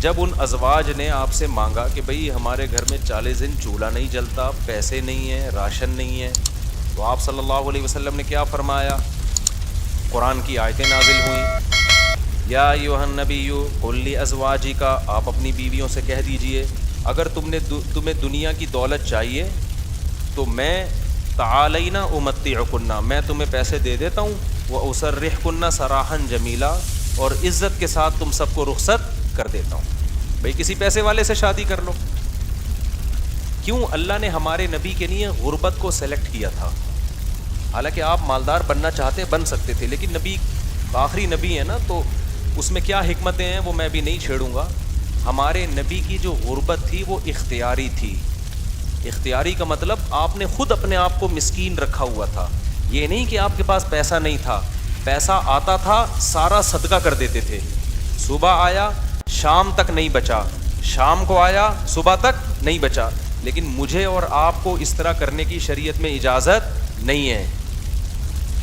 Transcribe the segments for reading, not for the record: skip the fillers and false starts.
جب ان ازواج نے آپ سے مانگا کہ بھئی ہمارے گھر میں 40 دن چولہا نہیں جلتا، پیسے نہیں ہیں، راشن نہیں ہے، تو آپ صلی اللہ علیہ وسلم نے کیا فرمایا؟ قرآن کی آیتیں نازل ہوئیں، یا ایھا النبی قل لازواجک، آپ اپنی بیویوں سے کہہ دیجئے اگر تمہیں دنیا کی دولت چاہیے تو میں تعالینا امتعکن، میں تمہیں پیسے دے دیتا ہوں، واسرحکن سراحا جمیلا، اور عزت کے ساتھ تم سب کو رخصت کر دیتا ہوں۔ بھئی کسی پیسے والے سے شادی کر لو۔ کیوں اللہ نے ہمارے نبی کے لیے غربت کو سلیکٹ کیا تھا؟ حالانکہ آپ مالدار بننا چاہتے بن سکتے تھے، لیکن نبی آخری نبی ہے نا، تو اس میں کیا حکمتیں ہیں وہ میں بھی نہیں چھیڑوں گا۔ ہمارے نبی کی جو غربت تھی وہ اختیاری تھی۔ اختیاری کا مطلب آپ نے خود اپنے آپ کو مسکین رکھا ہوا تھا، یہ نہیں کہ آپ کے پاس پیسہ نہیں تھا، پیسہ آتا تھا سارا صدقہ کر دیتے تھے، صبح آیا شام تک نہیں بچا، شام کو آیا صبح تک نہیں بچا، لیکن مجھے اور آپ کو اس طرح کرنے کی شریعت میں اجازت نہیں ہے۔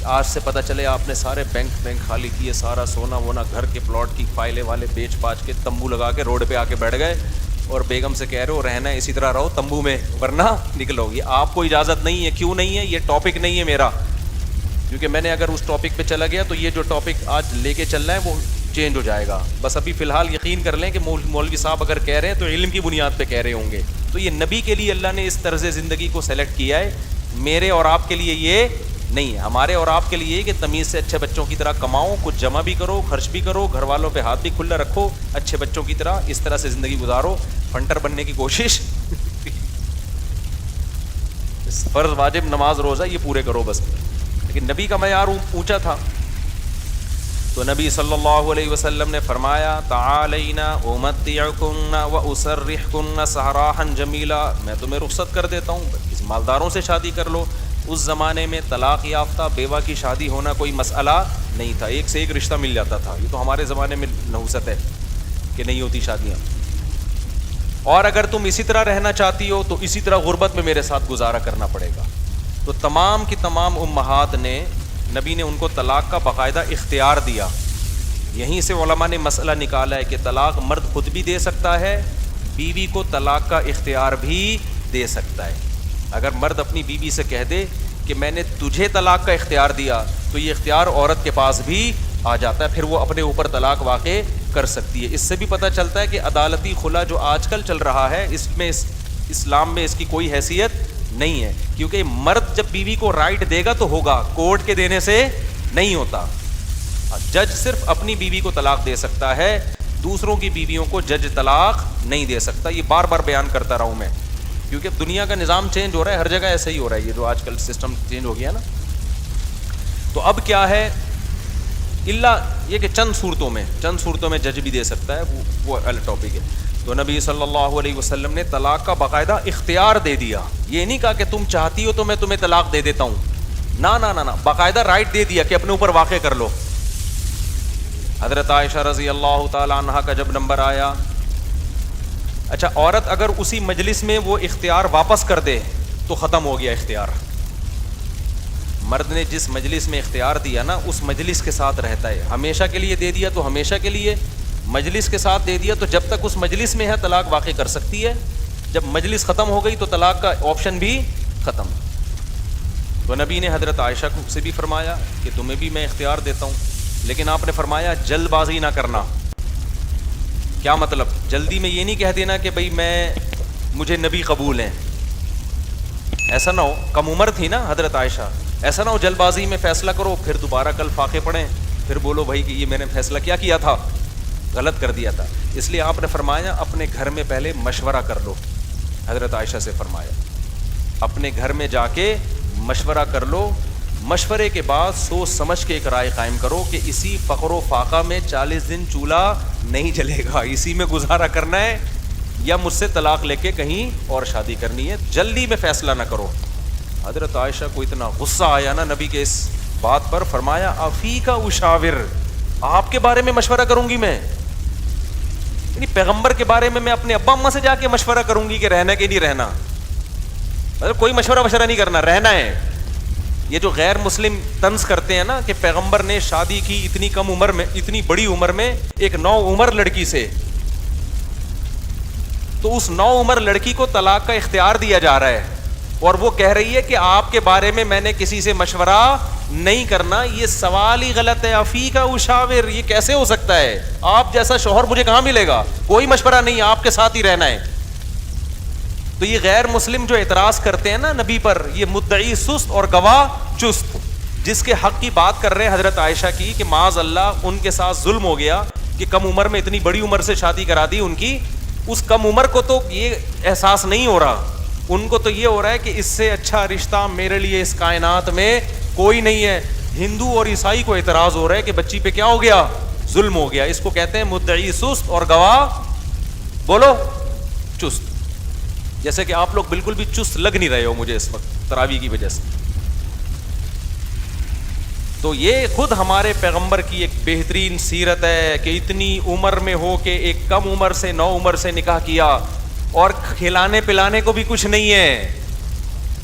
آج سے پتہ چلے آپ نے سارے بینک خالی کیے، سارا سونا وونا گھر کے پلاٹ کی فائلیں والے بیچ باچ کے تمبو لگا کے روڈ پہ آ کے بیٹھ گئے اور بیگم سے کہہ رہے ہو رہنا ہے اسی طرح رہو تمبو میں ورنہ نکلو گی۔ آپ کو اجازت نہیں ہے۔ کیوں نہیں ہے؟ یہ ٹاپک نہیں ہے میرا، کیونکہ میں نے اگر اس ٹاپک پہ چلا گیا تو یہ جو ٹاپک آج لے کے چل رہا ہے وہ چینج ہو جائے گا۔ بس ابھی فی الحال یقین کر لیں کہ مولوی صاحب اگر کہہ رہے ہیں تو علم کی بنیاد پہ کہہ رہے ہوں گے۔ تو یہ نبی کے لیے اللہ نے اس طرز زندگی کو سلیکٹ کیا ہے، میرے اور آپ کے لیے یہ نہیں ہے۔ ہمارے اور آپ کے لیے یہ کہ تمیز سے اچھے بچوں کی طرح کماؤ، کچھ جمع بھی کرو، خرچ بھی کرو، گھر والوں پہ ہاتھ بھی کھلا رکھو، اچھے بچوں کی طرح اس طرح سے زندگی گزارو، فنٹر بننے کی کوشش فرض واجب نماز روزہ یہ پورے کرو بس۔ لیکن نبی کا معیار اونچا تھا، تو نبی صلی اللہ علیہ وسلم نے فرمایا تعالینا امتعکن واسرحکن سراحا جمیلا، میں تمہیں رخصت کر دیتا ہوں، اس مالداروں سے شادی کر لو۔ اس زمانے میں طلاق یافتہ بیوہ کی شادی ہونا کوئی مسئلہ نہیں تھا، ایک سے ایک رشتہ مل جاتا تھا۔ یہ تو ہمارے زمانے میں نحوست ہے کہ نہیں ہوتی شادیاں۔ اور اگر تم اسی طرح رہنا چاہتی ہو تو اسی طرح غربت میں میرے ساتھ گزارا کرنا پڑے گا۔ تو تمام کی تمام امہات نے، نبی نے ان کو طلاق کا باقاعدہ اختیار دیا۔ یہیں سے علماء نے مسئلہ نکالا ہے کہ طلاق مرد خود بھی دے سکتا ہے، بیوی کو طلاق کا اختیار بھی دے سکتا ہے۔ اگر مرد اپنی بیوی سے کہہ دے کہ میں نے تجھے طلاق کا اختیار دیا تو یہ اختیار عورت کے پاس بھی آ جاتا ہے، پھر وہ اپنے اوپر طلاق واقع کر سکتی ہے۔ اس سے بھی پتہ چلتا ہے کہ عدالتی خلا جو آج کل چل رہا ہے اس میں اسلام میں اس کی کوئی حیثیت نہیں ہے، کیونکہ مرد جب بیوی کو رائٹ دے گا تو ہوگا، کورٹ کے دینے سے نہیں ہوتا۔ جج صرف اپنی بیوی کو طلاق دے سکتا ہے، دوسروں کی بیویوں کو جج طلاق نہیں دے سکتا۔ یہ بار بار بیان کرتا رہا ہوں میں، کیونکہ دنیا کا نظام چینج ہو رہا ہے، ہر جگہ ایسا ہی ہو رہا ہے، یہ جو آج کل سسٹم چینج ہو گیا نا۔ تو اب کیا ہے، اللہ یہ کہ چند صورتوں میں جج بھی دے سکتا ہے، وہ الگ ٹاپک ہے۔ تو نبی صلی اللہ علیہ وسلم نے طلاق کا باقاعدہ اختیار دے دیا، یہ نہیں کہا کہ تم چاہتی ہو تو میں تمہیں طلاق دے دیتا ہوں، نہ، باقاعدہ رائٹ دے دیا کہ اپنے اوپر واقع کر لو۔ حضرت عائشہ رضی اللہ تعالی عنہا کا جب نمبر آیا، اچھا عورت اگر اسی مجلس میں وہ اختیار واپس کر دے تو ختم ہو گیا اختیار۔ مرد نے جس مجلس میں اختیار دیا نا اس مجلس کے ساتھ رہتا ہے، ہمیشہ کے لیے دے دیا تو ہمیشہ کے لیے، مجلس کے ساتھ دے دیا تو جب تک اس مجلس میں ہے طلاق واقع کر سکتی ہے، جب مجلس ختم ہو گئی تو طلاق کا آپشن بھی ختم۔ تو نبی نے حضرت عائشہ کو سے بھی فرمایا کہ تمہیں بھی میں اختیار دیتا ہوں، لیکن آپ نے فرمایا جلد بازی نہ کرنا۔ کیا مطلب؟ جلدی میں یہ نہیں کہہ دینا کہ بھئی مجھے نبی قبول ہیں، ایسا نہ ہو، کم عمر تھی نا حضرت عائشہ، ایسا نہ ہو جلد بازی میں فیصلہ کرو پھر دوبارہ کل فاقے پڑھیں، پھر بولو بھائی کہ یہ میں نے فیصلہ کیا تھا، غلط کر دیا تھا۔ اس لیے آپ نے فرمایا اپنے گھر میں پہلے مشورہ کر لو، حضرت عائشہ سے فرمایا اپنے گھر میں جا کے مشورہ کر لو، مشورے کے بعد سوچ سمجھ کے ایک رائے قائم کرو کہ اسی فقر و فاقہ میں 40 دن چولہا نہیں جلے گا، اسی میں گزارا کرنا ہے یا مجھ سے طلاق لے کے کہیں اور شادی کرنی ہے، جلدی میں فیصلہ نہ کرو۔ حضرت عائشہ کو اتنا غصہ آیا نا نبی کے اس بات پر، فرمایا افیک اشاور، آپ کے بارے میں مشورہ کروں گی میں، یعنی پیغمبر کے بارے میں اپنے ابا اماں سے جا کے مشورہ کروں گی کہ رہنا کہ نہیں رہنا؟ مطلب کوئی مشورہ نہیں کرنا، رہنا ہے۔ یہ جو غیر مسلم طنز کرتے ہیں نا کہ پیغمبر نے شادی کی اتنی کم عمر میں، اتنی بڑی عمر میں ایک 9 عمر لڑکی سے، تو اس نو عمر لڑکی کو طلاق کا اختیار دیا جا رہا ہے اور وہ کہہ رہی ہے کہ آپ کے بارے میں نے کسی سے مشورہ نہیں کرنا. یہ سوال ہی غلط ہے. افیک اشاور, یہ کیسے ہو سکتا ہے؟ آپ جیسا شوہر مجھے کہاں ملے گا؟ کوئی مشورہ نہیں, آپ کے ساتھ ہی رہنا ہے. تو یہ غیر مسلم جو اعتراض کرتے ہیں نا نبی پر, یہ مدعی سست اور گواہ چست. جس کے حق کی بات کر رہے ہیں حضرت عائشہ کی کہ معاذ اللہ ان کے ساتھ ظلم ہو گیا کہ کم عمر میں اتنی بڑی عمر سے شادی کرا دی ان کی. اس کم عمر کو تو یہ احساس نہیں ہو رہا, ان کو تو یہ ہو رہا ہے کہ اس سے اچھا رشتہ میرے لیے اس کائنات میں کوئی نہیں ہے. ہندو اور عیسائی کو اعتراض ہو رہا ہے کہ بچی پہ کیا ہو گیا؟ ظلم ہو گیا. اس کو کہتے ہیں مدعی سست اور گواہ بولو چست. جیسے کہ آپ لوگ بالکل بھی چست لگ نہیں رہے ہو مجھے اس وقت تراویح کی وجہ سے. تو یہ خود ہمارے پیغمبر کی ایک بہترین سیرت ہے کہ اتنی عمر میں ہو کے ایک کم عمر سے نو عمر سے نکاح کیا, اور کھلانے پلانے کو بھی کچھ نہیں ہے,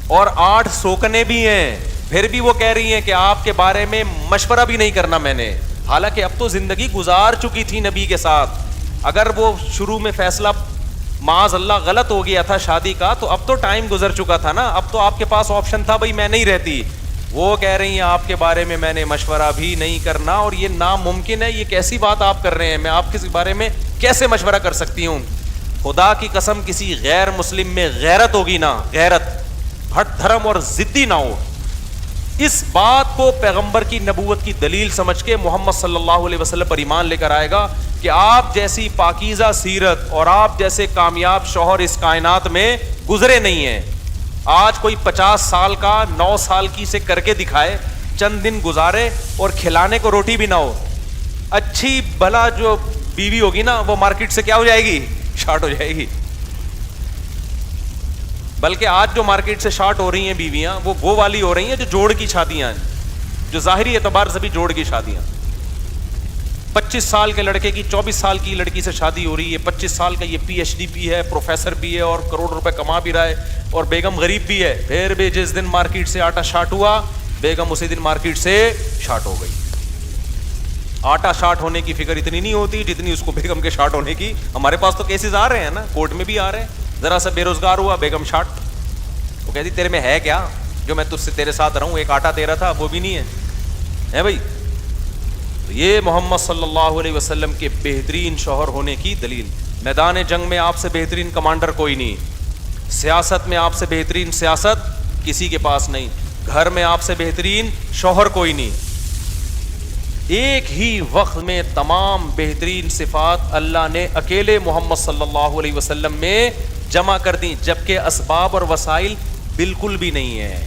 اور 8 سوکنے بھی ہیں, پھر بھی وہ کہہ رہی ہیں کہ آپ کے بارے میں مشورہ بھی نہیں کرنا میں نے. حالانکہ اب تو زندگی گزار چکی تھی نبی کے ساتھ. اگر وہ شروع میں فیصلہ معاذ اللہ غلط ہو گیا تھا شادی کا, تو اب تو ٹائم گزر چکا تھا نا. اب تو آپ کے پاس آپشن تھا, بھائی میں نہیں رہتی. وہ کہہ رہی ہیں آپ کے بارے میں نے مشورہ بھی نہیں کرنا, اور یہ ناممکن ہے. یہ کیسی بات آپ کر رہے ہیں؟ میں آپ کے بارے میں کیسے مشورہ کر سکتی ہوں؟ خدا کی قسم کسی غیر مسلم میں غیرت ہوگی نا, غیرت, ہٹ دھرم اور ضدی نہ ہو. اس بات کو پیغمبر کی نبوت کی دلیل سمجھ کے محمد صلی اللہ علیہ وسلم پر ایمان لے کر آئے گا کہ آپ جیسی پاکیزہ سیرت اور آپ جیسے کامیاب شوہر اس کائنات میں گزرے نہیں ہیں. آج کوئی 50 سال کا 9 سال کی سے کر کے دکھائے, چند دن گزارے اور کھلانے کو روٹی بھی نہ ہو, اچھی بھلا جو بیوی ہوگی نا وہ مارکیٹ سے کیا ہو جائے گی؟ شارٹ ہو جائے گی. بلکہ آج جو مارکیٹ سے شارٹ ہو رہی ہیں بیویاں وہ والی ہو رہی ہیں جو جوڑ کی شادیاں ہیں, جو ظاہری اعتبار سے بھی جوڑ کی شادیاں. 25 سال کے لڑکے کی 24 سال کی لڑکی سے شادی ہو رہی ہے, 25 سال کا یہ PhD بھی ہے, پروفیسر بھی ہے, اور کروڑ روپے کما بھی رہا ہے, اور بیگم غریب بھی ہے. پھر بھی جس دن مارکیٹ سے آٹا شارٹ ہوا, بیگم اسی دن مارکیٹ سے شارٹ ہو گئی. آٹا شارٹ ہونے کی فکر اتنی نہیں ہوتی جتنی اس کو بیگم کے شارٹ ہونے کی. ہمارے پاس تو کیسز آ رہے ہیں نا, کورٹ میں بھی آ رہے ہیں. ذرا سا بے روزگار ہوا, بیگم شارٹ. وہ کہتی تیرے میں ہے کیا جو میں تجھ سے تیرے ساتھ رہوں؟ ایک آٹا تیرا تھا وہ بھی نہیں ہے بھائی. تو یہ محمد صلی اللہ علیہ وسلم کے بہترین شوہر ہونے کی دلیل. میدان جنگ میں آپ سے بہترین کمانڈر کوئی نہیں, سیاست میں آپ سے بہترین سیاست کسی کے پاس نہیں, گھر میں آپ سے بہترین شوہر کوئی نہیں. ایک ہی وقت میں تمام بہترین صفات اللہ نے اکیلے محمد صلی اللہ علیہ وسلم میں جمع کر دی, جبکہ اسباب اور وسائل بالکل بھی نہیں ہے.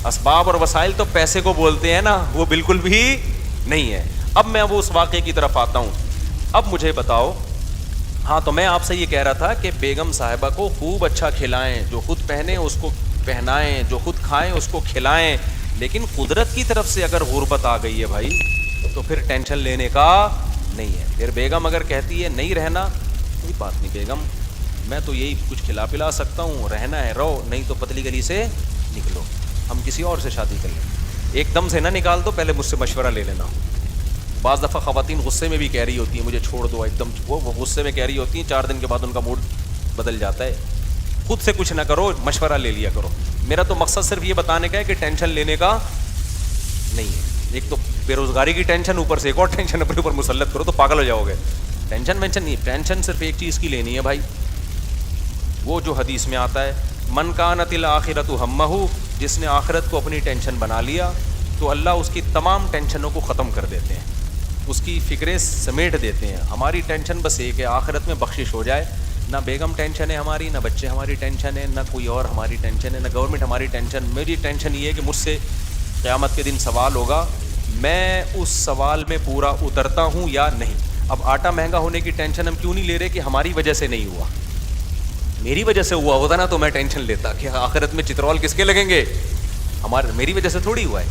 اسباب اور وسائل تو پیسے کو بولتے ہیں نا, وہ بالکل بھی نہیں ہے. اب میں وہ اس واقعے کی طرف آتا ہوں. اب مجھے بتاؤ, ہاں تو میں آپ سے یہ کہہ رہا تھا کہ بیگم صاحبہ کو خوب اچھا کھلائیں, جو خود پہنے اس کو پہنائیں, جو خود کھائیں اس کو کھلائیں. لیکن قدرت کی طرف سے اگر غربت آ گئی ہے بھائی تو پھر ٹینشن لینے کا نہیں ہے. پھر بیگم اگر کہتی ہے نہیں رہنا, کوئی بات نہیں بیگم, میں تو یہی کچھ کھلا پلا سکتا ہوں, رہنا ہے رہو, نہیں تو پتلی گلی سے نکلو, ہم کسی اور سے شادی کر لیں. ایک دم سے نہ نکال دو, پہلے مجھ سے مشورہ لے لینا. بعض دفعہ خواتین غصے میں بھی کہہ رہی ہوتی ہیں مجھے چھوڑ دو, ایک دم وہ غصے میں کہہ رہی ہوتی ہیں, 4 دن کے بعد ان کا موڈ بدل جاتا ہے. خود سے کچھ نہ کرو, مشورہ لے لیا کرو. میرا تو مقصد صرف یہ بتانے کا ہے کہ ٹینشن لینے کا نہیں ہے. ایک تو بے روزگاری کی ٹینشن, اوپر سے ایک اور ٹینشن اپنے اوپر مسلط کرو تو پاگل ہو جاؤ گے. ٹینشن وینشن نہیں, ٹینشن صرف ایک چیز کی لینی ہے بھائی, وہ جو حدیث میں آتا ہے من کانت الآخرۃ ہمہ, جس نے آخرت کو اپنی ٹینشن بنا لیا تو اللہ اس کی تمام ٹینشنوں کو ختم کر دیتے ہیں, اس کی فکریں سمیٹ دیتے ہیں. ہماری ٹینشن بس ایک ہے, آخرت میں بخشش ہو جائے. نہ بیگم ٹینشن ہے ہماری, نہ بچے ہماری ٹینشن ہے, نہ کوئی اور ہماری ٹینشن ہے, نہ گورنمنٹ ہماری ٹینشن. میری ٹینشن یہ ہے کہ مجھ سے قیامت کے دن سوال ہوگا, میں اس سوال میں پورا اترتا ہوں یا نہیں. اب آٹا مہنگا ہونے کی ٹینشن ہم کیوں نہیں لے رہے کہ ہماری وجہ سے نہیں ہوا, میری وجہ سے ہوا ہوتا نا تو میں ٹینشن لیتا کہ آخرت میں چترول کس کے لگیں گے, میری وجہ سے تھوڑی ہوا ہے.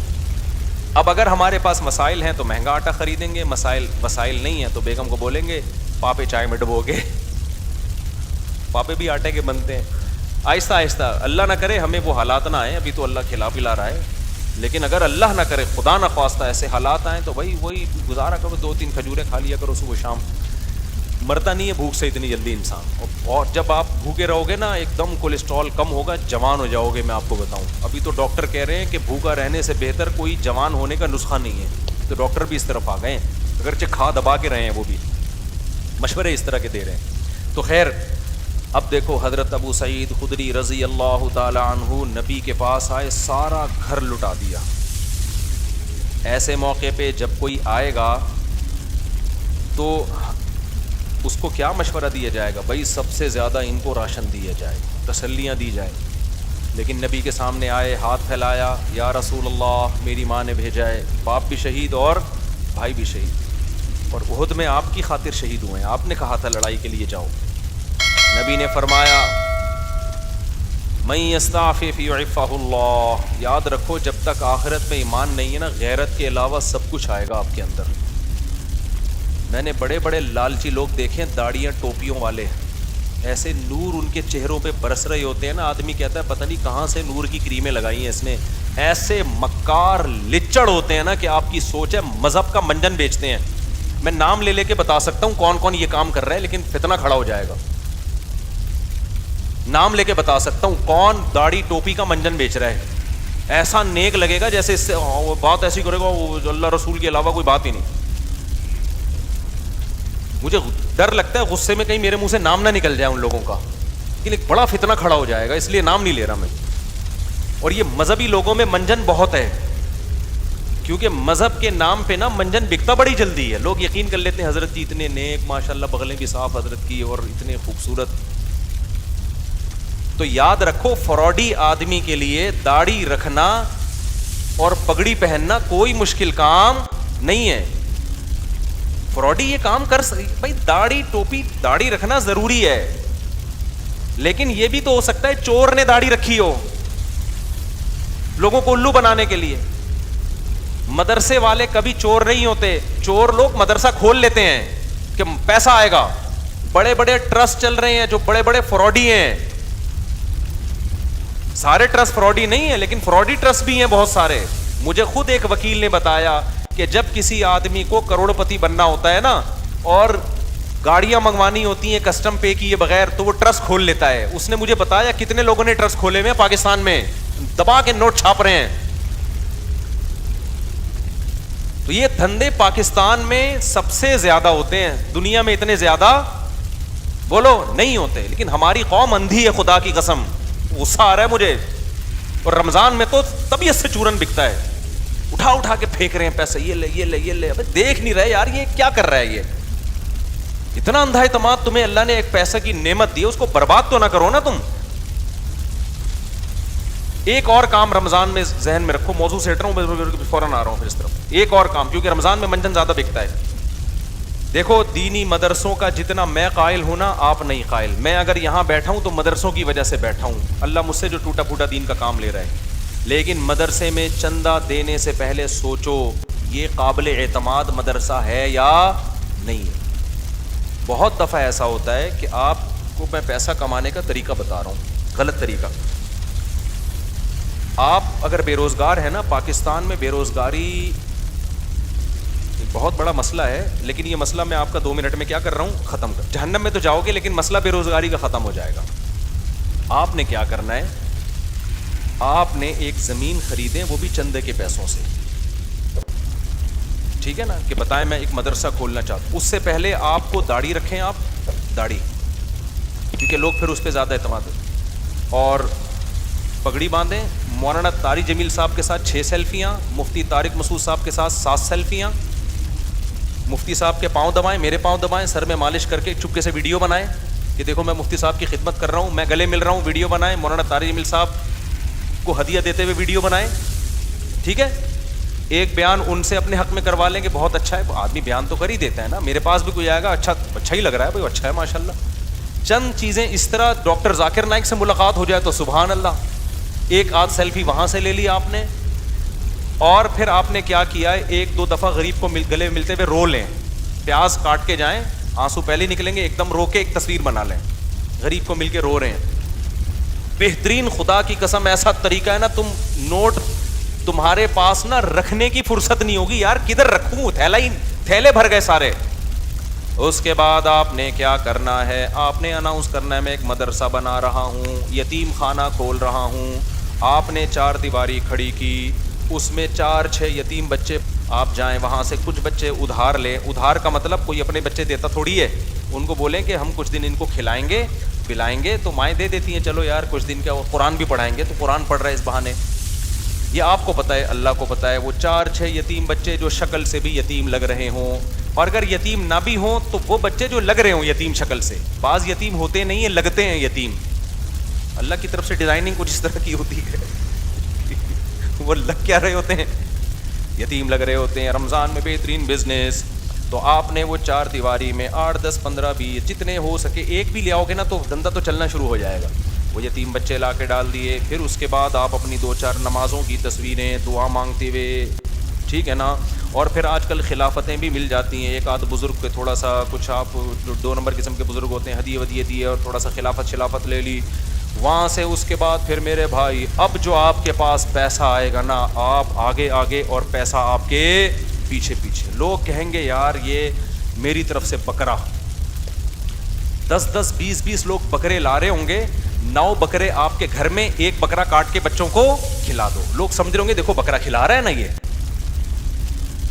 اب اگر ہمارے پاس مسائل ہیں تو مہنگا آٹا خریدیں گے, وسائل نہیں ہیں تو بیگم کو بولیں گے پاپے چائے میں ڈبو کے, پاپے بھی آٹے کے بنتے ہیں. آہستہ آہستہ, اللہ نہ کرے ہمیں وہ حالات نہ آئیں, ابھی تو اللہ کھلا پلا رہا ہے, لیکن اگر اللہ نہ کرے خدا نہ خواستہ ایسے حالات آئیں تو بھائی وہی گزارا کرو, 2-3 کھجوریں کھا لیا کرو صبح شام. مرتا نہیں ہے بھوک سے اتنی جلدی انسان. اور جب آپ بھوکے رہو گے نا ایک دم کولیسٹرول کم ہوگا, جوان ہو جاؤ گے. میں آپ کو بتاؤں, ابھی تو ڈاکٹر کہہ رہے ہیں کہ بھوکا رہنے سے بہتر کوئی جوان ہونے کا نسخہ نہیں ہے, تو ڈاکٹر بھی اس طرف آ گئے ہیں, اگرچہ کھا دبا کے رہے ہیں, وہ بھی مشورے اس طرح کے دے رہے ہیں. تو خیر, اب دیکھو حضرت ابو سعید خدری رضی اللہ تعالی عنہ نبی کے پاس آئے, سارا گھر لٹا دیا. ایسے موقع پہ جب کوئی آئے گا تو اس کو کیا مشورہ دیا جائے گا؟ بھائی سب سے زیادہ ان کو راشن دیا جائے, تسلیاں دی جائیں. لیکن نبی کے سامنے آئے, ہاتھ پھیلایا, یا رسول اللہ میری ماں نے بھیجا ہے, باپ بھی شہید اور بھائی بھی شہید, اور احد میں آپ کی خاطر شہید ہوئے ہیں, آپ نے کہا تھا لڑائی کے لیے جاؤ. نبی نے فرمایا من یستعفف یعفہ اللہ, یاد رکھو جب تک آخرت میں ایمان نہیں ہے نا, غیرت کے علاوہ سب کچھ آئے گا آپ کے اندر. میں نے بڑے بڑے لالچی لوگ دیکھے ہیں, داڑیاں ٹوپیوں والے, ایسے نور ان کے چہروں پہ برس رہے ہوتے ہیں نا, آدمی کہتا ہے پتہ نہیں کہاں سے نور کی کریمیں لگائی ہیں اس نے. ایسے مکار لچڑ ہوتے ہیں نا کہ آپ کی سوچ ہے مذہب کا منجن بیچتے ہیں. میں نام لے کے بتا سکتا ہوں کون کون یہ کام کر رہے ہیں, لیکن فتنہ کھڑا ہو جائے گا. نام لے کے بتا سکتا ہوں کون داڑھی ٹوپی کا منجن بیچ رہا ہے. ایسا نیک لگے گا جیسے اس سے بات ایسی کرے گا وہ اللہ رسول کے علاوہ کوئی بات ہی نہیں. مجھے ڈر لگتا ہے غصے میں کہیں میرے منہ سے نام نہ نکل جائے ان لوگوں کا, لیکن ایک بڑا فتنہ کھڑا ہو جائے گا, اس لیے نام نہیں لے رہا میں. اور یہ مذہبی لوگوں میں منجن بہت ہے, کیونکہ مذہب کے نام پہ نا منجن بکتا بڑی جلدی ہے. لوگ یقین کر لیتے ہیں حضرت جی اتنے نیک, ماشاءاللہ بغلیں بھی صاف حضرت کی, اور اتنے خوبصورت. تو یاد رکھو فراڈی آدمی کے لیے داڑھی رکھنا اور پگڑی پہننا کوئی مشکل کام نہیں ہے. فراڈی یہ کام کر بھائی داڑھی ٹوپی داڑھی رکھنا ضروری ہے, لیکن یہ بھی تو ہو سکتا ہے چور نے داڑھی رکھی ہو لوگوں کو الو بنانے کے لیے. مدرسے والے کبھی چور نہیں ہوتے, چور لوگ مدرسہ کھول لیتے ہیں کہ پیسہ آئے گا. بڑے بڑے ٹرسٹ چل رہے ہیں جو بڑے بڑے فراڈی ہیں, سارے ٹرسٹ فراڈی نہیں ہیں لیکن فراڈی ٹرسٹ بھی ہیں بہت سارے. مجھے خود ایک وکیل نے بتایا کہ جب کسی آدمی کو کروڑ پتی بننا ہوتا ہے نا, اور گاڑیاں منگوانی ہوتی ہیں کسٹم پے کیے بغیر, تو وہ ٹرسٹ کھول لیتا ہے. اس نے مجھے بتایا کتنے لوگوں نے ٹرسٹ کھولے ہوئے ہیں پاکستان میں, دبا کے نوٹ چھاپ رہے ہیں. تو یہ دھندے پاکستان میں سب سے زیادہ ہوتے ہیں, دنیا میں اتنے زیادہ بولو نہیں ہوتے. لیکن ہماری قوم اندھی ہے, خدا کی قسم. غصہ آ رہا ہے مجھے, اور رمضان میں تو طبیعت سے چورن بکتا ہے, اٹھا اٹھا کے پھینک رہے ہیں پیسے, یہ لے یہ لے یہ لے. دیکھ نہیں رہے یار یہ کیا کر رہا ہے, یہ اتنا اندھا اعتماد. تمہیں اللہ نے ایک پیسہ کی نعمت دی, اس کو برباد تو نہ کرو نا تم. ایک اور کام رمضان میں ذہن میں رکھو, موضوع سیٹ رہا ہوں فوراً آ رہا ہوں پھر اس طرف. ایک اور کام, کیونکہ رمضان میں منجن زیادہ بکتا ہے. دیکھو دینی مدرسوں کا جتنا میں قائل ہوں نا, آپ نہیں قائل. میں اگر یہاں بیٹھا ہوں تو مدرسوں کی وجہ سے بیٹھا ہوں, اللہ مجھ سے جو ٹوٹا پھوٹا دین کا کام لے رہا ہے. لیکن مدرسے میں چندہ دینے سے پہلے سوچو یہ قابل اعتماد مدرسہ ہے یا نہیں ہے. بہت دفعہ ایسا ہوتا ہے کہ آپ کو میں پیسہ کمانے کا طریقہ بتا رہا ہوں, غلط طریقہ. آپ اگر بے روزگار ہیں نا, پاکستان میں بے روزگاری بہت بڑا مسئلہ ہے, لیکن یہ مسئلہ میں آپ کا 2 منٹ میں کیا کر رہا ہوں, ختم کر. جہنم میں تو جاؤ گے لیکن مسئلہ بے روزگاری کا ختم ہو جائے گا. آپ نے کیا کرنا ہے, آپ نے ایک زمین خریدیں, وہ بھی چندے کے پیسوں سے, ٹھیک ہے نا, کہ بتائیں میں ایک مدرسہ کھولنا چاہتا ہوں. اس سے پہلے آپ کو داڑھی رکھیں, آپ داڑھی, کیونکہ لوگ پھر اس پہ زیادہ اعتماد ہیں, اور پگڑی باندھیں. مولانا طارق جمیل صاحب کے ساتھ 6 سیلفیاں, مفتی طارق مسعود صاحب کے ساتھ 7 سیلفیاں. مفتی صاحب کے پاؤں دبائیں, میرے پاؤں دبائیں, سر میں مالش کر کے چپکے سے ویڈیو بنائیں کہ دیکھو میں مفتی صاحب کی خدمت کر رہا ہوں, میں گلے مل رہا ہوں, ویڈیو بنائیں. مولانا طارق جمیل صاحب کو ہدیہ دیتے ہوئے ویڈیو بنائیں, ٹھیک ہے. ایک بیان ان سے اپنے حق میں کروا لیں کہ بہت اچھا ہے, آدمی بیان تو کر ہی دیتا ہے نا. میرے پاس بھی کوئی آئے گا, اچھا ہی لگ رہا ہے بھائی, اچھا ہے ماشاءاللہ. چند چیزیں اس طرح, ڈاکٹر ذاکر نائک سے ملاقات ہو جائے تو سبحان اللہ, ایک آدھ سیلفی وہاں سے لے لی آپ نے. اور پھر آپ نے کیا کیا ہے, 1-2 دفعہ غریب کو گلے ملتے ہوئے رو لیں, پیاز کاٹ کے جائیں, آنسو پہلے نکلیں گے, ایک دم رو کے ایک تصویر بنا لیں, غریب کو مل کے رو رہے ہیں. بہترین, خدا کی قسم ایسا طریقہ ہے نا, تم نوٹ تمہارے پاس نا رکھنے کی فرصت نہیں ہوگی یار, کدھر رکھوں, تھیلے بھر گئے سارے. اس کے بعد آپ نے کیا کرنا ہے, آپ نے اناؤنس کرنا ہے میں ایک مدرسہ بنا رہا ہوں, یتیم خانہ کھول رہا ہوں. آپ نے 4 دیواری کھڑی کی, اس میں 4-6 یتیم بچے, آپ جائیں وہاں سے کچھ بچے ادھار لیں. ادھار کا مطلب کوئی اپنے بچے دیتا تھوڑی ہے, ان کو بولیں کہ ہم کچھ دن ان کو کھلائیں گے پلائیں گے, تو مائیں دے دیتی ہیں چلو یار کچھ دن کا, قرآن بھی پڑھائیں گے, تو قرآن پڑھ رہے اس بہانے. یہ آپ کو پتہ ہے, اللہ کو پتہ ہے. وہ 4-6 یتیم بچے جو شکل سے بھی یتیم لگ رہے ہوں, اور اگر یتیم نہ بھی ہوں تو وہ بچے جو لگ رہے ہوں یتیم شکل سے, بعض یتیم ہوتے نہیں ہیں, لگتے ہیں یتیم. اللہ کی طرف سے ڈیزائننگ کچھ اس طرح کی ہوتی ہے, وہ لگ کیا رہے ہوتے ہیں, یتیم لگ رہے ہوتے ہیں. رمضان میں بہترین بزنس. تو آپ نے وہ 4 دیواری میں 8, 10, 15, 20 جتنے ہو سکے ایک بھی لے آؤ گے نا تو دھندا تو چلنا شروع ہو جائے گا. وہ یتیم بچے لا کے ڈال دیے. پھر اس کے بعد آپ اپنی 2-4 نمازوں کی تصویریں دعا مانگتے ہوئے, ٹھیک ہے نا. اور پھر آج کل خلافتیں بھی مل جاتی ہیں, ایک آدھ بزرگ پہ تھوڑا سا کچھ, آپ 2 نمبر قسم کے بزرگ ہوتے ہیں, ہدیے ودیے دیے اور تھوڑا سا خلافت لے لی وہاں سے. اس کے بعد پھر میرے بھائی اب جو آپ کے پاس پیسہ آئے گا نا, آپ آگے آگے اور پیسہ آپ کے پیچھے پیچھے. لوگ کہیں گے یار یہ میری طرف سے بکرا, 10-10, 20-20 لوگ بکرے لا رہے ہوں گے, 9 بکرے آپ کے گھر میں, 1 بکرا کاٹ کے بچوں کو کھلا دو. لوگ سمجھ رہے ہوں گے دیکھو بکرا کھلا رہا ہے نا, یہ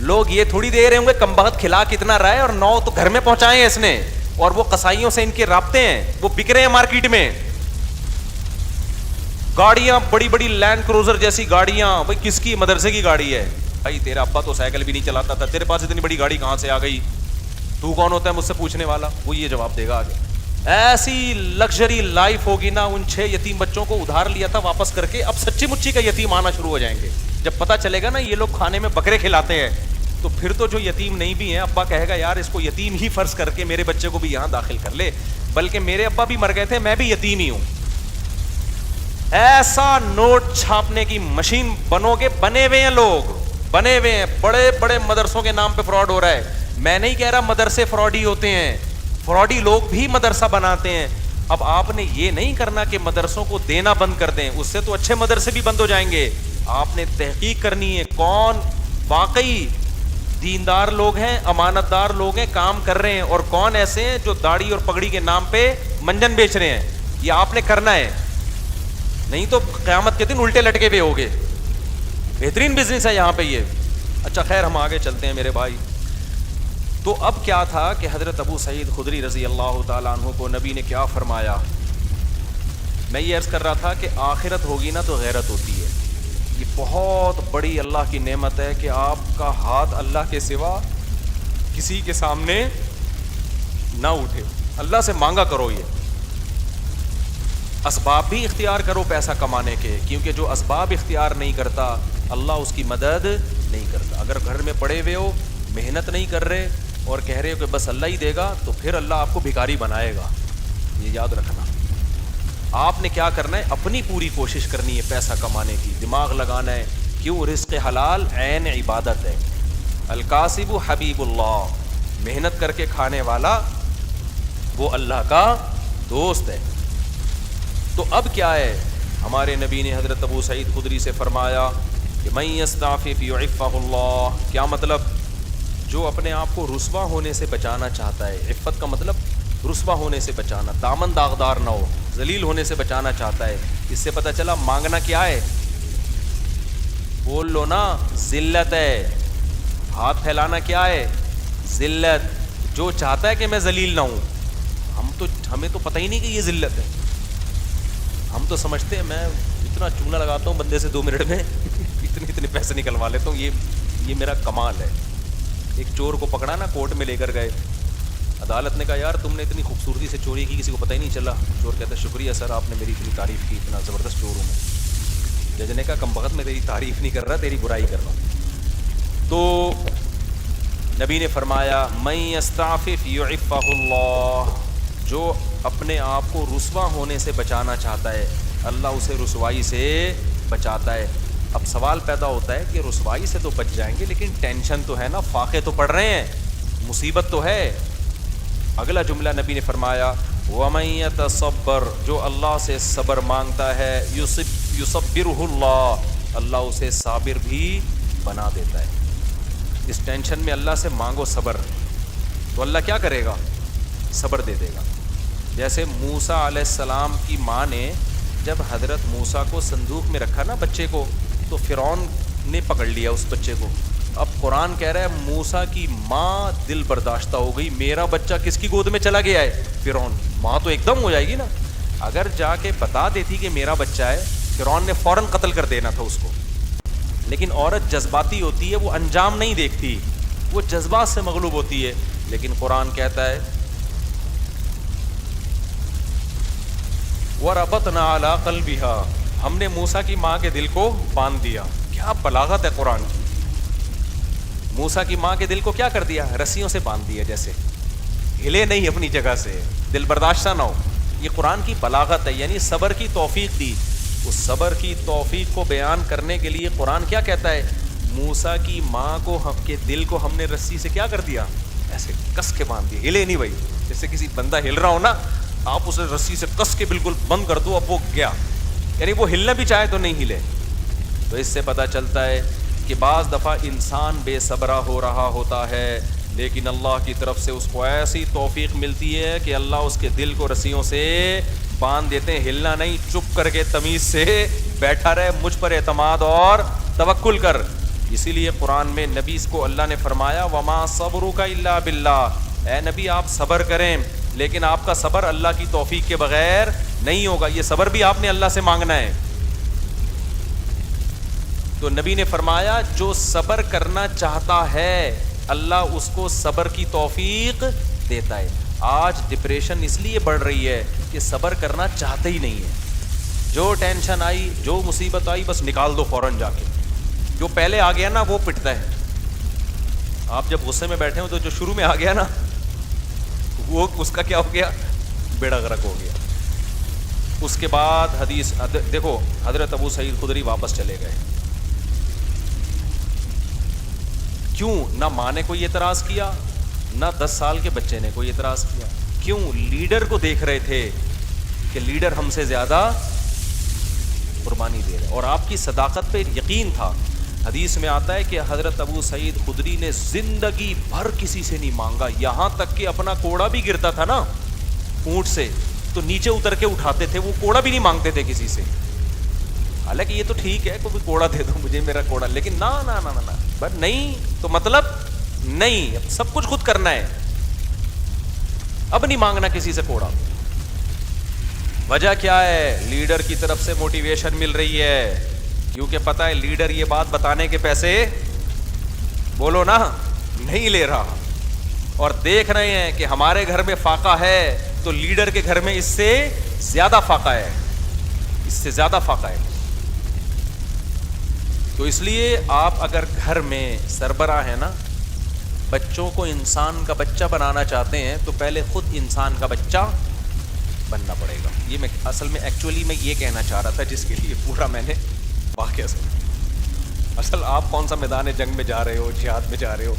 لوگ یہ تھوڑی دے رہے ہوں گے کم بخت کھلا کتنا رہا ہے, اور 9 تو گھر میں پہنچائے ہیں اس نے, اور وہ قصائیوں سے ان کے رابطے ہیں, وہ بک رہے ہیں مارکیٹ میں. گاڑیاں بڑی بڑی لینڈ کروزر جیسی گاڑیاں, بھائی کس کی, مدرسے کی گاڑی ہے. بھائی تیرا ابا تو سائیکل بھی نہیں چلاتا تھا, تیرے پاس اتنی بڑی گاڑی کہاں سے آ گئی, تو کون ہوتا ہے مجھ سے پوچھنے والا. وہ یہ جواب دے گا آگے. ایسی لگژری لائف ہوگی نا. ان 6 یتیم بچوں کو ادھار لیا تھا واپس کر کے, اب سچی مچی کا یتیم آنا شروع ہو جائیں گے. جب پتہ چلے گا نا یہ لوگ کھانے میں بکرے کھلاتے ہیں, تو پھر تو جو یتیم نہیں بھی ہیں, ابا کہے گا یار اس کو یتیم ہی فرض کر کے میرے بچے کو بھی یہاں داخل کر لے, بلکہ میرے ابا بھی مر گئے تھے, میں بھی یتیم ہی ہوں. ایسا نوٹ چھاپنے کی مشین بنو گے, بنے ہوئے ہیں لوگ, بنے ہوئے ہیں. بڑے بڑے مدرسوں کے نام پہ فراڈ ہو رہا ہے. میں نہیں کہہ رہا مدرسے فراڈی ہوتے ہیں, فراڈی لوگ بھی مدرسہ بناتے ہیں. اب آپ نے یہ نہیں کرنا کہ مدرسوں کو دینا بند کر دیں, اس سے تو اچھے مدرسے بھی بند ہو جائیں گے. آپ نے تحقیق کرنی ہے کون واقعی دیندار لوگ ہیں, امانت دار لوگ ہیں, کام کر رہے ہیں, اور کون ایسے ہیں جو داڑھی اور پگڑی کے نام پہ منجن بیچ رہے ہیں. یہ آپ نے کرنا ہے, نہیں تو قیامت کے دن الٹے لٹکے ہوئے ہوگے. بہترین بزنس ہے یہاں پہ یہ. اچھا خیر ہم آگے چلتے ہیں میرے بھائی. تو اب کیا تھا کہ حضرت ابو سعید خدری رضی اللہ تعالیٰ عنہ کو نبی نے کیا فرمایا. میں یہ عرض کر رہا تھا کہ آخرت ہوگی نا تو غیرت ہوتی ہے. یہ بہت بڑی اللہ کی نعمت ہے کہ آپ کا ہاتھ اللہ کے سوا کسی کے سامنے نہ اٹھے. اللہ سے مانگا کرو, یہ اسباب بھی اختیار کرو پیسہ کمانے کے, کیونکہ جو اسباب اختیار نہیں کرتا اللہ اس کی مدد نہیں کرتا. اگر گھر میں پڑے ہوئے ہو, محنت نہیں کر رہے اور کہہ رہے ہو کہ بس اللہ ہی دے گا, تو پھر اللہ آپ کو بھکاری بنائے گا. یہ یاد رکھنا. آپ نے کیا کرنا ہے, اپنی پوری کوشش کرنی ہے پیسہ کمانے کی, دماغ لگانا ہے. کیوں؟ رزق حلال عین عبادت ہے. الکاسب حبیب اللہ, محنت کر کے کھانے والا وہ اللہ کا دوست ہے. تو اب کیا ہے, ہمارے نبی نے حضرت ابو سعید خدری سے فرمایا کہ من یستعفف یعفہ اللہ. کیا مطلب؟ جو اپنے آپ کو رسوا ہونے سے بچانا چاہتا ہے, عفت کا مطلب رسوا ہونے سے بچانا, دامن داغدار نہ ہو, ذلیل ہونے سے بچانا چاہتا ہے. اس سے پتہ چلا مانگنا کیا ہے, بول لو نا, ذلت ہے. ہاتھ پھیلانا کیا ہے, ذلت. جو چاہتا ہے کہ میں ذلیل نہ ہوں, ہمیں تو پتہ ہی نہیں کہ یہ ذلت ہے. ہم تو سمجھتے ہیں میں اتنا چونا لگاتا ہوں بندے سے 2 منٹ میں اتنے پیسے نکلوا لیتا ہوں, یہ میرا کمال ہے. ایک چور کو پکڑا نا, کورٹ میں لے کر گئے, عدالت نے کہا یار تم نے اتنی خوبصورتی سے چوری کی, کسی کو پتہ ہی نہیں چلا. چور کہتا ہے شکریہ سر, آپ نے میری اتنی تعریف کی, اتنا زبردست چور ہوں میں. جج نے کہا کم بخت میں تیری تعریف نہیں کر رہا, تیری برائی کر رہا ہوں. تو نبی نے فرمایا من یستعفف یعفہ اللہ, جو اپنے آپ کو رسوا ہونے سے بچانا چاہتا ہے اللہ اسے رسوائی سے بچاتا ہے. اب سوال پیدا ہوتا ہے کہ رسوائی سے تو بچ جائیں گے, لیکن ٹینشن تو ہے نا, فاقے تو پڑ رہے ہیں, مصیبت تو ہے. اگلا جملہ نبی نے فرمایا وَمَن يَتَصَبَّرْ, جو اللہ سے صبر مانگتا ہے, يُصَبِّرُهُ اللہ, اللہ اسے صابر بھی بنا دیتا ہے. اس ٹینشن میں اللہ سے مانگو صبر, تو اللہ کیا کرے گا, صبر دے دے گا. جیسے موسیٰ علیہ السلام کی ماں نے جب حضرت موسیٰ کو صندوق میں رکھا نا بچے کو, تو فرعون نے پکڑ لیا اس بچے کو. اب قرآن کہہ رہا ہے موسیٰ کی ماں دل برداشتہ ہو گئی, میرا بچہ کس کی گود میں چلا گیا ہے, فرعون. ماں تو ایک دم ہو جائے گی نا. اگر جا کے بتا دیتی کہ میرا بچہ ہے, فرعون نے فوراً قتل کر دینا تھا اس کو. لیکن عورت جذباتی ہوتی ہے, وہ انجام نہیں دیکھتی, وہ جذبات سے مغلوب ہوتی ہے. لیکن قرآن کہتا ہے وَرَبَطْنَا عَلَىٰ قَلْبِهَا, ہم نے موسیٰ کی ماں کے دل کو باندھ دیا. کیا بلاغت ہے قرآن کی. موسیٰ کی ماں کے دل کو کیا کر دیا, رسیوں سے باندھ دیا, جیسے ہلے نہیں اپنی جگہ سے, دل برداشتہ نہ ہو. یہ قرآن کی بلاغت ہے, یعنی صبر کی توفیق دی. اس صبر کی توفیق کو بیان کرنے کے لیے قرآن کیا کہتا ہے, موسیٰ کی ماں کو ہم کے دل کو ہم نے رسی سے کیا کر دیا, ایسے کس کے باندھ دیا, ہلے نہیں بھائی. جیسے کسی بندہ ہل رہا ہو نا, آپ اسے رسی سے کس کے بالکل بند کر دو, اب وہ گیا, یعنی وہ ہلنا بھی چاہے تو نہیں ہلے. تو اس سے پتہ چلتا ہے کہ بعض دفعہ انسان بے صبرہ ہو رہا ہوتا ہے, لیکن اللہ کی طرف سے اس کو ایسی توفیق ملتی ہے کہ اللہ اس کے دل کو رسیوں سے باندھ دیتے ہیں. ہلنا نہیں, چپ کر کے تمیز سے بیٹھا رہے, مجھ پر اعتماد اور توکل کر. اسی لیے قرآن میں نبی کو اللہ نے فرمایا وما صبرک الا باللہ, اے نبی آپ صبر کریں, لیکن آپ کا صبر اللہ کی توفیق کے بغیر نہیں ہوگا. یہ صبر بھی آپ نے اللہ سے مانگنا ہے. تو نبی نے فرمایا جو صبر کرنا چاہتا ہے اللہ اس کو صبر کی توفیق دیتا ہے. آج ڈپریشن اس لیے بڑھ رہی ہے کہ صبر کرنا چاہتے ہی نہیں ہے. جو ٹینشن آئی, جو مصیبت آئی, بس نکال دو فوراً جا کے. جو پہلے آ گیا نا وہ پٹتا ہے. آپ جب غصے میں بیٹھے ہو تو جو شروع میں آ گیا نا وہ اس کا کیا ہو گیا, بیڑا غرق ہو گیا. اس کے بعد حدیث دیکھو, حضرت ابو سعید خدری واپس چلے گئے. کیوں؟ نہ ماں نے کوئی اعتراض کیا, نہ 10 سال کے بچے نے کوئی اعتراض کیا. کیوں؟ لیڈر کو دیکھ رہے تھے کہ لیڈر ہم سے زیادہ قربانی دے رہے, اور آپ کی صداقت پہ یقین تھا. حدیث میں آتا ہے کہ حضرت ابو سعید خدری نے زندگی بھر کسی سے نہیں مانگا, یہاں تک کہ اپنا کوڑا بھی گرتا تھا نا اونٹ سے تو نیچے اتر کے اٹھاتے تھے, وہ کوڑا بھی نہیں مانگتے تھے کسی سے. حالانکہ یہ تو ٹھیک ہے کوئی کوڑا دے دو مجھے, میرا کوڑا, لیکن نہ نہ نہ نہ بس نہیں, تو مطلب نہیں, اب سب کچھ خود کرنا ہے, اب نہیں مانگنا کسی سے کوڑا. وجہ کیا ہے؟ لیڈر کی طرف سے موٹیویشن مل رہی ہے, کیونکہ پتہ ہے لیڈر یہ بات بتانے کے پیسے بولو نا نہیں لے رہا, اور دیکھ رہے ہیں کہ ہمارے گھر میں فاقہ ہے تو لیڈر کے گھر میں اس سے زیادہ فاقہ ہے, اس سے زیادہ فاقہ ہے. تو اس لیے آپ اگر گھر میں سربراہ ہیں نا, بچوں کو انسان کا بچہ بنانا چاہتے ہیں تو پہلے خود انسان کا بچہ بننا پڑے گا. یہ میں اصل میں ایکچولی میں یہ کہنا چاہ رہا تھا, جس کے لیے پورا میں نے واقعہ سنا. اصل آپ کون سا میدان جنگ میں جا رہے ہو, جہاد میں جا رہے ہو,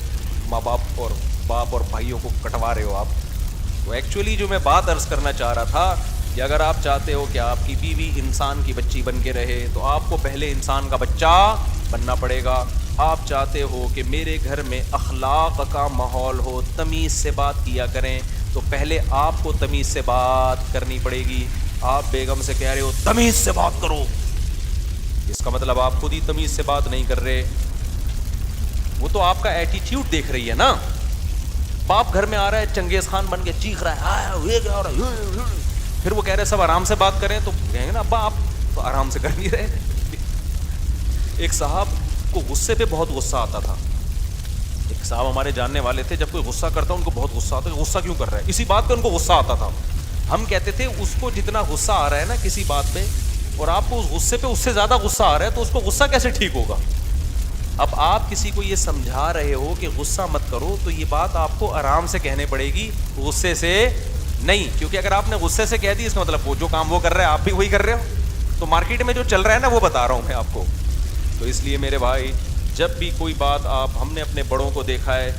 ماں باپ اور بھائیوں کو کٹوا رہے ہو آپ. تو ایکچولی جو میں بات عرض کرنا چاہ رہا تھا کہ اگر آپ چاہتے ہو کہ آپ کی بیوی انسان کی بچی بن کے رہے تو آپ کو پہلے انسان کا بچہ بننا پڑے گا. آپ چاہتے ہو کہ میرے گھر میں اخلاق کا ماحول ہو, تمیز سے بات کیا کریں, تو پہلے آپ کو تمیز سے بات کرنی پڑے گی. آپ بیگم سے کہہ رہے ہو تمیز سے بات کرو, اس کا مطلب آپ خود ہی تمیز سے بات نہیں کر رہے. وہ تو آپ کا ایٹیٹیوڈ دیکھ رہی ہے نا. باپ گھر میں آ رہا ہے چنگیز خان بن کے چیخ رہا ہے, پھر وہ کہہ رہے سب آرام سے بات کریں, تو کہیں گے نا ابا آپ تو آرام سے کر نہیں رہے. ایک صاحب کو غصے پہ بہت غصہ آتا تھا. ایک صاحب ہمارے جاننے والے تھے, جب کوئی غصہ کرتا ان کو بہت غصہ آتا, غصہ کیوں کر رہا ہے, اسی بات پہ ان کو غصہ آتا تھا. ہم کہتے تھے اس کو جتنا غصہ آ رہا ہے نا کسی بات پہ, اور آپ کو اس غصے پہ اس سے زیادہ غصہ آ رہا ہے, تو اس کو غصہ کیسے ٹھیک ہوگا. اب آپ کسی کو یہ سمجھا رہے ہو کہ غصہ مت کرو, تو یہ بات آپ کو آرام سے کہنے پڑے گی, غصے سے نہیں. کیونکہ اگر آپ نے غصے سے کہہ دی, اس کا مطلب وہ جو کام وہ کر رہے ہیں آپ بھی وہی کر رہے ہو. تو مارکیٹ میں جو چل رہا ہے نا وہ بتا رہا ہوں میں آپ کو. تو اس لیے میرے بھائی, جب بھی کوئی بات ہم نے اپنے بڑوں کو دیکھا ہے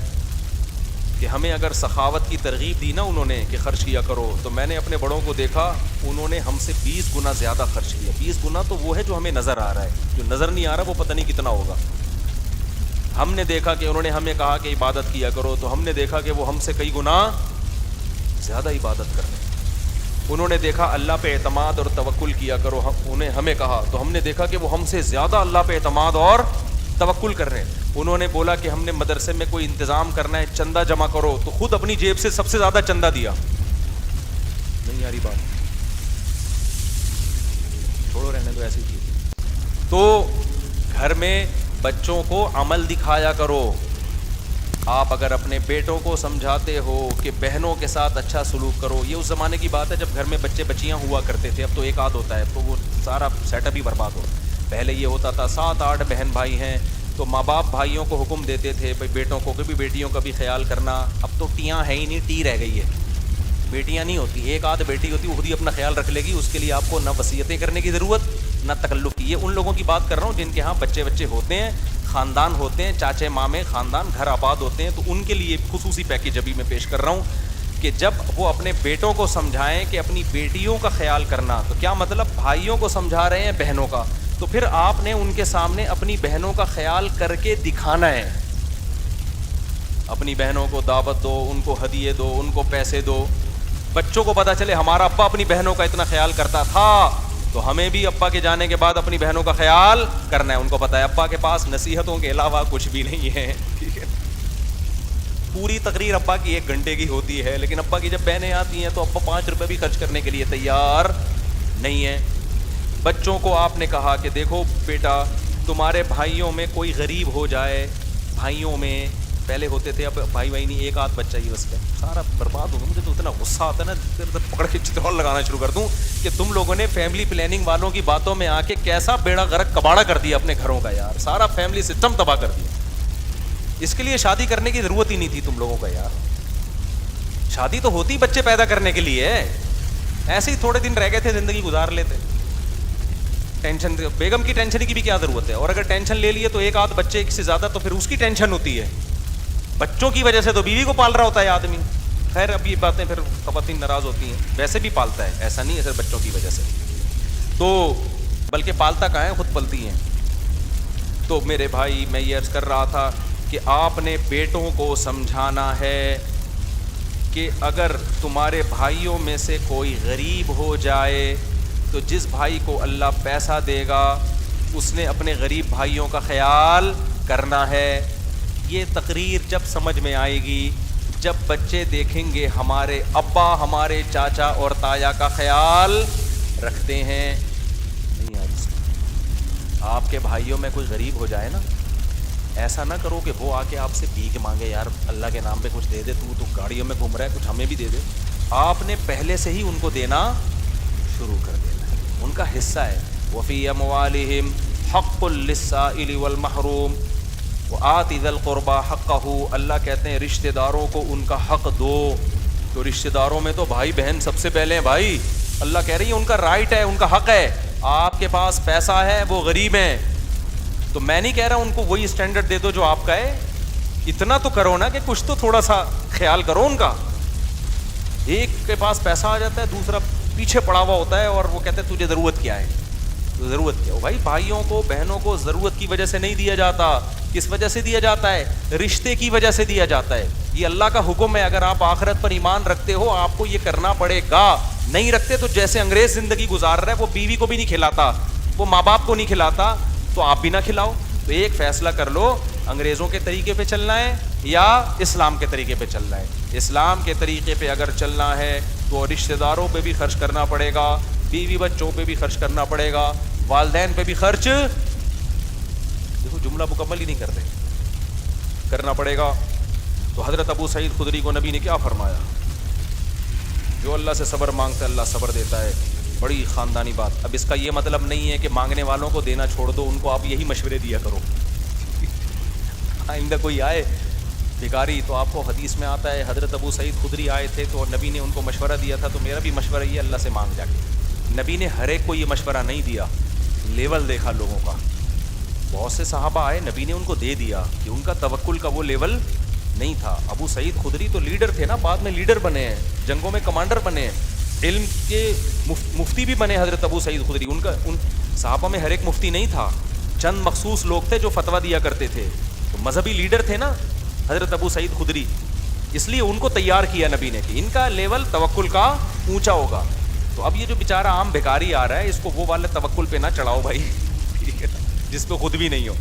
کہ ہمیں اگر سخاوت کی ترغیب دی نا انہوں نے کہ خرچ کیا کرو, تو میں نے اپنے بڑوں کو دیکھا انہوں نے ہم سے 20 گنا زیادہ خرچ کیا. 20 گنا تو وہ ہے جو ہمیں نظر آ رہا ہے, جو نظر نہیں آ رہا وہ پتہ نہیں کتنا ہوگا. ہم نے دیکھا کہ انہوں نے ہمیں کہا کہ عبادت کیا کرو, تو ہم نے دیکھا کہ وہ ہم سے کئی گنا زیادہ عبادت کرنے. انہوں نے دیکھا اللہ پہ اعتماد اور توکل کیا کرو, انہیں ہمیں کہا تو ہم نے دیکھا کہ وہ ہم سے زیادہ اللہ پہ اعتماد اور توکل کر رہے ہیں. انہوں نے بولا کہ ہم نے مدرسے میں کوئی انتظام کرنا ہے, چندہ جمع کرو, تو خود اپنی جیب سے سب سے زیادہ چندہ دیا. نہیں یاری بات, چھوڑو رہنے دو ایسی چیز. تو گھر میں بچوں کو عمل دکھایا کرو. آپ اگر اپنے بیٹوں کو سمجھاتے ہو کہ بہنوں کے ساتھ اچھا سلوک کرو, یہ اس زمانے کی بات ہے جب گھر میں بچے بچیاں ہوا کرتے تھے, اب تو ایک آدھ ہوتا ہے, تو وہ سارا سیٹ اپ ہی برباد ہو. پہلے یہ ہوتا تھا 7-8 بہن بھائی ہیں تو ماں باپ بھائیوں کو حکم دیتے تھے بھائی بیٹوں کو کبھی بیٹیوں کا بھی خیال کرنا. اب تو ٹیاں ہے ہی نہیں, ٹی رہ گئی ہے, بیٹیاں نہیں ہوتی, ایک آدھ بیٹی ہوتی, وہ خود ہی اپنا خیال رکھ لے گی. اس کے لیے آپ کو نہ وصیتیں کرنے کی ضرورت نہ تکلف کی. یہ ان لوگوں کی بات کر رہا ہوں جن کے ہاں بچے ہوتے ہیں, خاندان ہوتے ہیں, چاچے مامے خاندان گھر آباد ہوتے ہیں, تو ان کے لیے خصوصی پیکیج ابھی میں پیش کر رہا ہوں کہ جب وہ اپنے بیٹوں کو سمجھائیں کہ اپنی بیٹیوں کا خیال کرنا, تو کیا مطلب بھائیوں کو سمجھا رہے ہیں بہنوں کا, تو پھر آپ نے ان کے سامنے اپنی بہنوں کا خیال کر کے دکھانا ہے. اپنی بہنوں کو دعوت دو, ان کو ہدیے دو, ان کو پیسے دو. بچوں کو پتا چلے ہمارا ابا اپنی بہنوں کا اتنا خیال کرتا تھا, تو ہمیں بھی ابا کے جانے کے بعد اپنی بہنوں کا خیال کرنا ہے. ان کو پتا ہے ابا کے پاس نصیحتوں کے علاوہ کچھ بھی نہیں ہے, ٹھیک ہے. پوری تقریر ابا کی 1 گھنٹے کی ہوتی ہے, لیکن ابا کی جب بہنیں آتی ہیں تو ابا 5 روپے بھی خرچ کرنے کے لیے تیار نہیں ہے. بچوں کو آپ نے کہا کہ دیکھو بیٹا, تمہارے بھائیوں میں کوئی غریب ہو جائے, بھائیوں میں پہلے ہوتے تھے, اب بھائی بھائی نہیں, ایک آدھ بچہ ہی بس, سارا برباد ہو گیا. مجھے تو اتنا غصہ آتا ہے نا, ادھر پکڑ کے چترول لگانا شروع کر دوں کہ تم لوگوں نے فیملی پلاننگ والوں کی باتوں میں آ کے کیسا بیڑا غرق کباڑا کر دیا اپنے گھروں کا یار, سارا فیملی سسٹم تباہ کر دیا. اس کے لیے شادی کرنے کی ضرورت ہی نہیں تھی تم لوگوں کا یار. شادی تو ہوتی بچے پیدا کرنے کے لیے, ایسے ہی تھوڑے دن رہ گئے تھے زندگی گزار لیتے. ٹینشن, بیگم کی ٹینشن کی بھی کیا ضرورت ہے, اور اگر ٹینشن لے لیے تو ایک آدھ بچے سے زیادہ تو پھر اس کی ٹینشن ہوتی ہے. بچوں کی وجہ سے تو بیوی کو پال رہا ہوتا ہے آدمی. خیر اب یہ باتیں پھر خواتین ناراض ہوتی ہیں, ویسے بھی پالتا ہے, ایسا نہیں ہے صرف بچوں کی وجہ سے, تو بلکہ پالتا کہاں ہے, خود پلتی ہیں. تو میرے بھائی میں یہ عرض کر رہا تھا کہ آپ نے بیٹوں کو سمجھانا ہے کہ اگر تمہارے بھائیوں میں سے کوئی غریب ہو جائے تو جس بھائی کو اللہ پیسہ دے گا اس نے اپنے غریب بھائیوں کا خیال کرنا ہے. یہ تقریر جب سمجھ میں آئے گی جب بچے دیکھیں گے ہمارے ابا ہمارے چاچا اور تایا کا خیال رکھتے ہیں. نہیں یار, آپ کے بھائیوں میں کوئی غریب ہو جائے نا, ایسا نہ کرو کہ وہ آ کے آپ سے بھیک مانگے, یار اللہ کے نام پہ کچھ دے دے, تو گاڑیوں میں گھوم رہا ہے, کچھ ہمیں بھی دے دے. آپ نے پہلے سے ہی ان کو دینا شروع کر دینا ہے, ان کا حصہ ہے. وفی اموالہم حق للسائل والمحروم وآت ذی القربى حقہ. اللہ کہتے ہیں رشتہ داروں کو ان کا حق دو. تو رشتہ داروں میں تو بھائی بہن سب سے پہلے ہیں بھائی. اللہ کہہ رہی ہے ان کا رائٹ ہے, ان کا حق ہے. آپ کے پاس پیسہ ہے, وہ غریب ہیں, تو میں نہیں کہہ رہا ان کو وہی اسٹینڈرڈ دے دو جو آپ کا ہے. اتنا تو کرو نا کہ کچھ تو تھوڑا سا خیال کرو ان کا. ایک کے پاس پیسہ آ جاتا ہے, دوسرا پیچھے پڑا ہوا ہوتا ہے, اور وہ کہتے ہیں تجھے ضرورت کیا ہے, ضرورت کیا ہو. بھائی بھائیوں کو بہنوں کو ضرورت کی وجہ سے نہیں دیا جاتا. کس وجہ سے دیا جاتا ہے؟ رشتے کی وجہ سے دیا جاتا ہے. یہ اللہ کا حکم ہے. اگر آپ آخرت پر ایمان رکھتے ہو آپ کو یہ کرنا پڑے گا. نہیں رکھتے تو جیسے انگریز زندگی گزار رہا ہے, وہ بیوی کو بھی نہیں کھلاتا, وہ ماں باپ کو نہیں کھلاتا, تو آپ بھی نہ کھلاؤ. تو ایک فیصلہ کر لو, انگریزوں کے طریقے پہ چلنا ہے یا اسلام کے طریقے پہ چلنا ہے. اسلام کے طریقے پہ اگر چلنا ہے تو رشتہ داروں پہ بھی خرچ کرنا پڑے گا, بیوی بچوں پہ بھی خرچ کرنا پڑے گا, والدین پہ بھی خرچ, دیکھو جملہ مکمل ہی نہیں کرتے, کرنا پڑے گا. تو حضرت ابو سعید خدری کو نبی نے کیا فرمایا؟ جو اللہ سے صبر مانگتا ہے اللہ صبر دیتا ہے. بڑی خاندانی بات. اب اس کا یہ مطلب نہیں ہے کہ مانگنے والوں کو دینا چھوڑ دو, ان کو آپ یہی مشورے دیا کرو. آئندہ کوئی آئے بھکاری تو آپ کو حدیث میں آتا ہے حضرت ابو سعید خدری آئے تھے تو نبی نے ان کو مشورہ دیا تھا, تو میرا بھی مشورہ یہ اللہ سے مانگ جا کے. نبی نے ہر ایک کو یہ مشورہ نہیں دیا, لیول دیکھا لوگوں کا. بہت سے صحابہ آئے, نبی نے ان کو دے دیا کہ ان کا توکل کا وہ لیول نہیں تھا. ابو سعید خدری تو لیڈر تھے نا, بعد میں لیڈر بنے ہیں, جنگوں میں کمانڈر بنے ہیں, علم کے مفتی بھی بنے حضرت ابو سعید خدری. ان صحابہ میں ہر ایک مفتی نہیں تھا, چند مخصوص لوگ تھے جو فتویٰ دیا کرتے تھے. تو مذہبی لیڈر تھے نا حضرت ابو سعید خدری. اس لیے ان کو تیار کیا نبی نے کہ ان کا لیول توکل کا اونچا ہوگا. تو اب یہ جو بیچارہ عام بیکاری آ رہا ہے اس کو وہ والے توکل پہ نہ چڑھاؤ بھائی, ٹھیک ہے, جس پہ خود بھی نہیں ہو.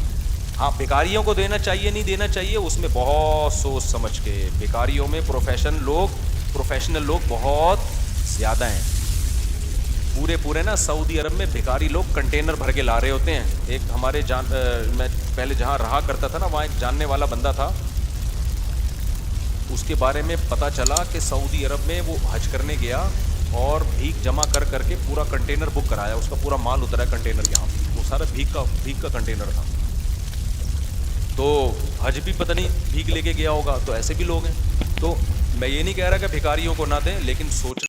ہاں بیکاریوں کو دینا چاہیے نہیں دینا چاہیے اس میں بہت سوچ سمجھ کے. بیکاریوں میں پروفیشنل لوگ بہت زیادہ ہیں. پورے نا سعودی عرب میں بیکاری لوگ کنٹینر بھر کے لا رہے ہوتے ہیں. ایک ہمارے میں پہلے جہاں رہا کرتا تھا نا وہاں ایک جاننے والا بندہ تھا, اس کے بارے میں پتہ چلا کہ سعودی عرب میں وہ حج کرنے گیا اور بھیک جمع کر کے پورا کنٹینر بک کرایا. اس کا پورا مال اترا ہے کنٹینر یہاں, وہ سارا بھیک کا کنٹینر تھا. تو حج بھی پتہ نہیں بھیک لے کے گیا ہوگا. تو ایسے بھی لوگ ہیں. تو میں یہ نہیں کہہ رہا کہ بھکاریوں کو نہ دیں, لیکن سوچ